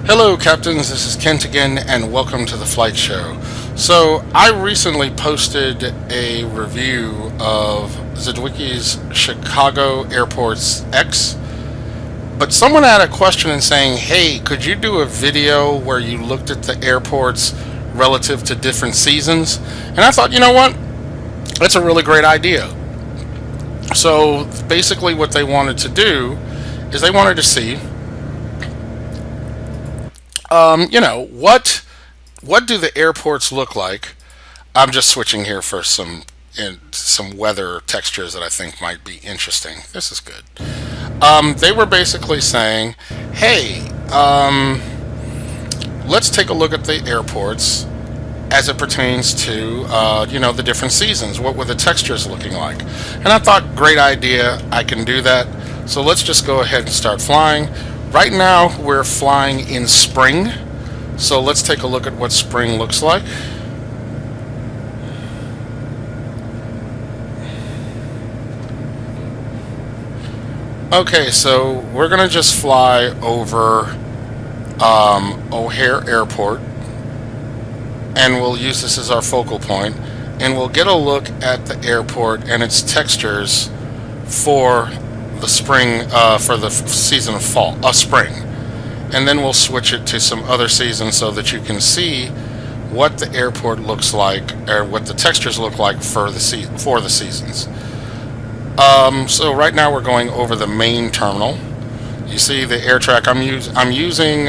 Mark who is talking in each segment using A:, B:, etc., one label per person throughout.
A: Hello, Captains. This is Kent again, and welcome to the Flight Show. So, I recently posted a review of Drzewiecki's Chicago Airports X, but someone had a question and saying, hey, could you do a video where you looked at the airports relative to different seasons? And I thought, you know what? That's a really great idea. So, basically what they wanted to do is they wanted to see what do the airports look like? I'm just switching here for some weather textures that I think might be interesting. This is good. They were basically saying, hey, let's take a look at the airports as it pertains to the different seasons. What were the textures looking like? And I thought, great idea. I can do that. So let's just go ahead and start flying. Right now, we're flying in spring, so let's take a look at what spring looks like. Okay, so we're going to just fly over O'Hare Airport, and we'll use this as our focal point, and we'll get a look at the airport and its textures for the spring, for the season of spring, and then we'll switch it to some other seasons so that you can see what the airport looks like, or what the textures look like for the seasons. So right now we're going over the main terminal. You see the air track. I'm using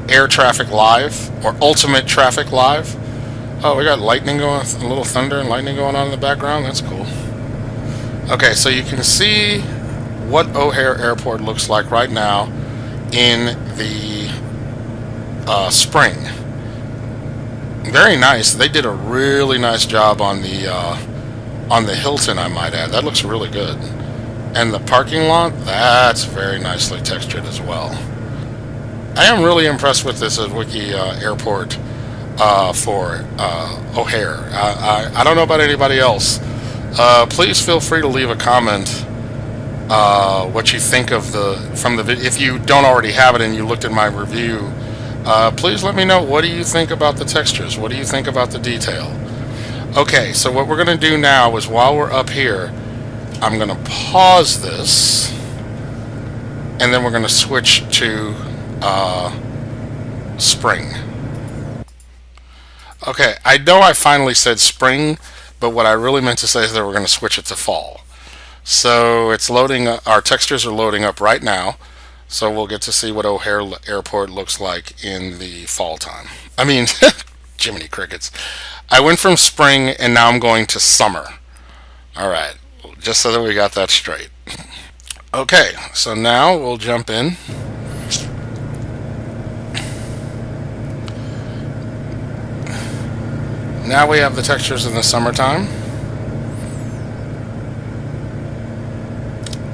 A: Air Traffic Live, or Ultimate Traffic Live. Oh, we got lightning going, a little thunder and lightning going on in the background. That's cool. Okay, so you can see what O'Hare Airport looks like right now in the spring. Very nice. They did a really nice job on the Hilton, I might add. That looks really good. And the parking lot, that's very nicely textured as well. I am really impressed with this Drzewiecki airport for O'Hare. I don't know about anybody else. Please feel free to leave a comment what you think of from the video. If you don't already have it and you looked at my review, please let me know, what do you think about the textures? What do you think about the detail? Okay, so what we're going to do now is, while we're up here, I'm going to pause this, and then we're going to switch to spring. Okay, I know I finally said spring, but what I really meant to say is that we're going to switch it to fall. So it's loading, our textures are loading up right now, so we'll get to see what O'Hare Airport looks like in the fall time. I mean, Jiminy Crickets. I went from spring and now I'm going to summer. Alright, just so that we got that straight. Okay, so now we'll jump in. Now we have the textures in the summertime.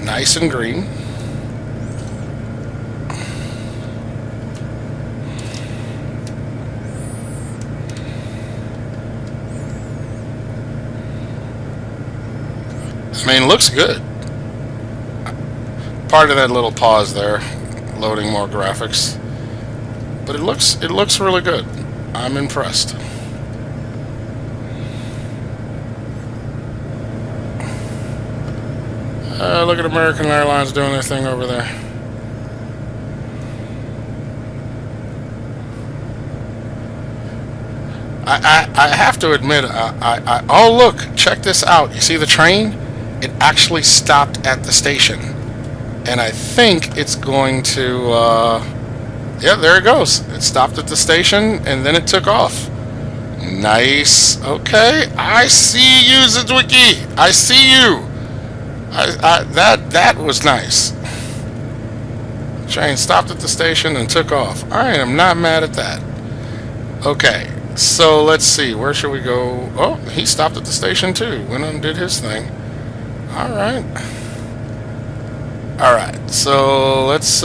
A: Nice and green. I mean, looks good. Part of that little pause there, loading more graphics. But it looks really good. I'm impressed. Look at American Airlines doing their thing over there. I have to admit, oh look, check this out. You see the train? It actually stopped at the station. And I think it's going to, yeah, there it goes. It stopped at the station, and then it took off. Nice. Okay, I see you, Drzewiecki. I see you. That was nice. Train stopped at the station and took off. Alright, I'm not mad at that. Okay, so let's see. Where should we go? Oh, he stopped at the station too. Went and did his thing. Alright. Alright, so let's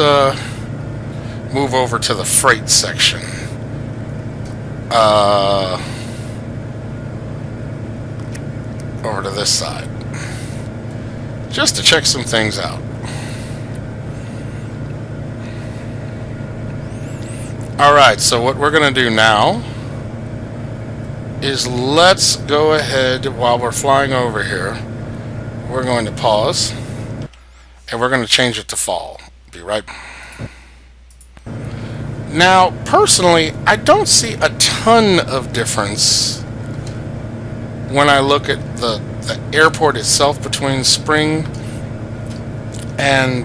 A: move over to the freight section. Over to this side, just to check some things out. Alright, so what we're going to do now is let's go ahead while we're flying over here. We're going to pause and we're going to change it to fall. Be right back. Now, personally, I don't see a ton of difference when I look at the airport itself between spring and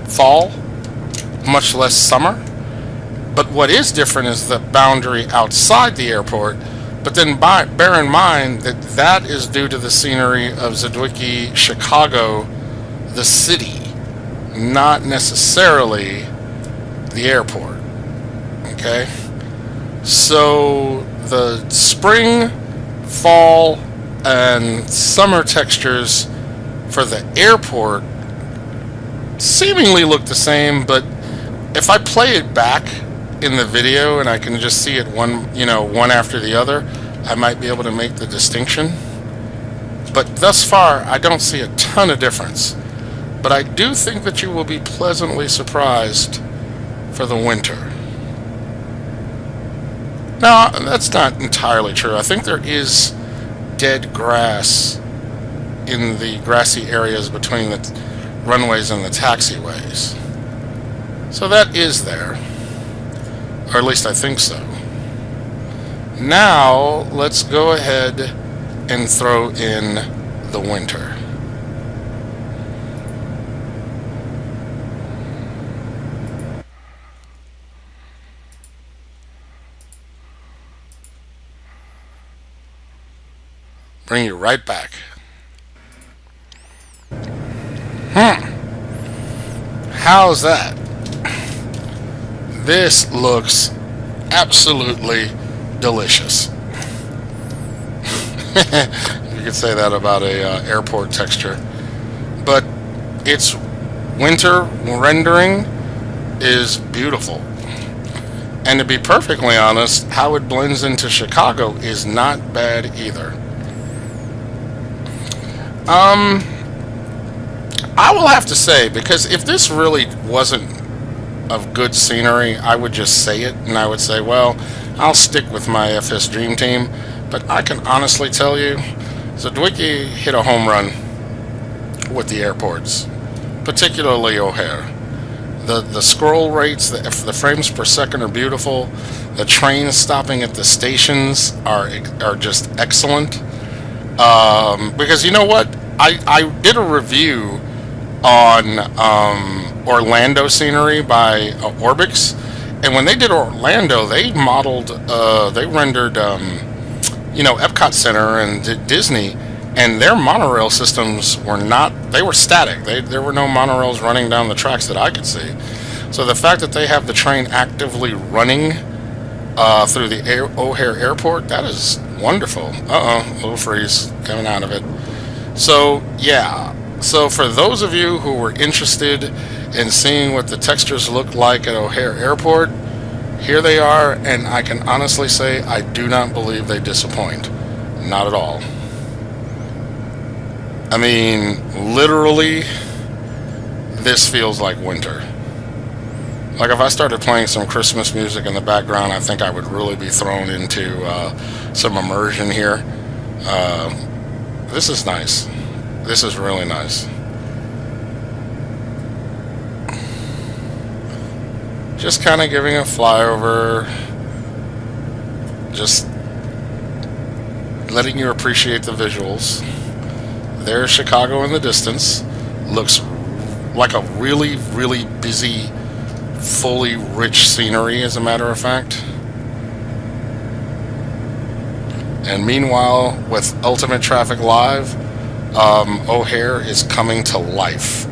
A: fall, much less summer. But what is different is the boundary outside the airport. But then bear in mind that that is due to the scenery of Drzewiecki, Chicago, the city, not necessarily the airport. Okay? So the spring, fall, and summer textures for the airport seemingly look the same, but if I play it back in the video and I can just see it one after the other, I might be able to make the distinction. But thus far, I don't see a ton of difference. But I do think that you will be pleasantly surprised for the winter. Now, that's not entirely true. I think there is dead grass in the grassy areas between the runways and the taxiways. So that is there. Or at least I think so. Now, let's go ahead and throw in the winter. Bring you right back. How's that? This looks absolutely delicious. You could say that about a airport texture. But its winter rendering is beautiful. And to be perfectly honest, how it blends into Chicago is not bad either. I will have to say, because if this really wasn't of good scenery, I would just say it, and I would say, well, I'll stick with my FS Dream Team. But I can honestly tell you, Drzewiecki hit a home run with the airports, particularly O'Hare. The scroll rates, the frames per second are beautiful. The trains stopping at the stations are just excellent. Because you know what? I did a review on Orlando scenery by Orbx, and when they did Orlando, they modeled, they rendered, Epcot Center and Disney, and their monorail systems were not, they were static. There were no monorails running down the tracks that I could see. So the fact that they have the train actively running through the O'Hare Airport, that is wonderful. A little freeze coming out of it. So, yeah. So for those of you who were interested in seeing what the textures look like at O'Hare Airport, here they are, and I can honestly say I do not believe they disappoint. Not at all. I mean, literally, this feels like winter. Like if I started playing some Christmas music in the background, I think I would really be thrown into some immersion here. This is nice. This is really nice. Just kind of giving a flyover, just letting you appreciate the visuals. There's Chicago in the distance. Looks like a really, really busy, fully rich scenery, as a matter of fact. And meanwhile, with Ultimate Traffic Live, O'Hare is coming to life.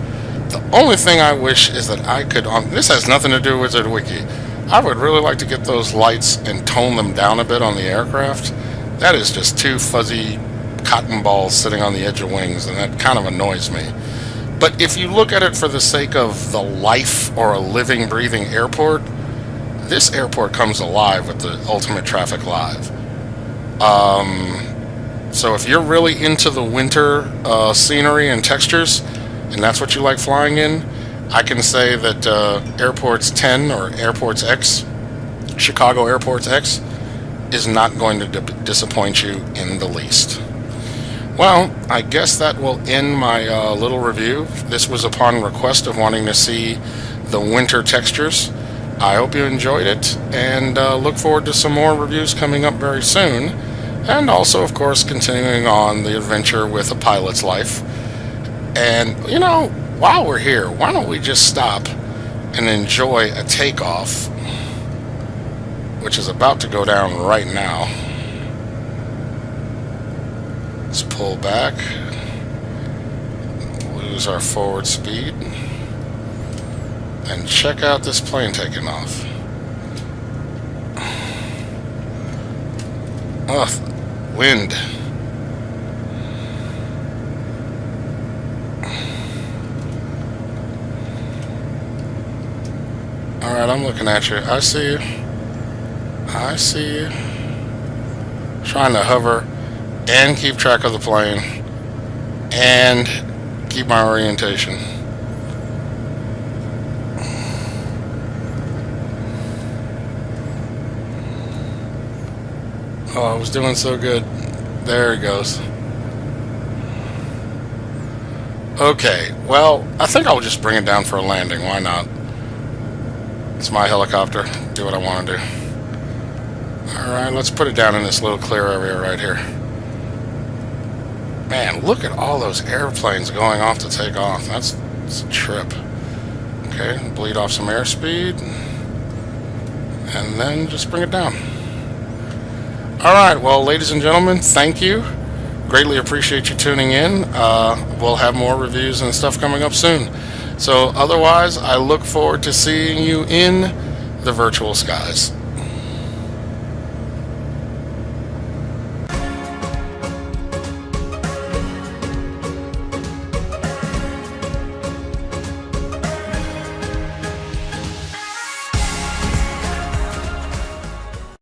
A: The only thing I wish is that I could, this has nothing to do with Drzewiecki, I would really like to get those lights and tone them down a bit on the aircraft. That is just two fuzzy cotton balls sitting on the edge of wings, and that kind of annoys me. But if you look at it for the sake of the life or a living, breathing airport, this airport comes alive with the Ultimate Traffic Live. So if you're really into the winter scenery and textures, and that's what you like flying in, I can say that Airports 10 or Airports X, Chicago Airports X, is not going to disappoint you in the least. Well, I guess that will end my little review. This was upon request of wanting to see the winter textures. I hope you enjoyed it, and look forward to some more reviews coming up very soon, and also, of course, continuing on the adventure with a pilot's life. And, you know, while we're here, why don't we just stop and enjoy a takeoff, which is about to go down right now. Let's pull back, lose our forward speed, and check out this plane taking off. Oh, wind. Alright, I'm looking at you. I see you. I see you. Trying to hover and keep track of the plane and keep my orientation. Oh, I was doing so good. There it goes. Okay, well, I think I'll just bring it down for a landing. Why not? It's my helicopter. Do what I want to do. Alright, let's put it down in this little clear area right here. Man, look at all those airplanes going off to take off. That's a trip. Okay, bleed off some airspeed. And then just bring it down. Alright, well, ladies and gentlemen, thank you. Greatly appreciate you tuning in. We'll have more reviews and stuff coming up soon. So, otherwise, I look forward to seeing you in the virtual skies.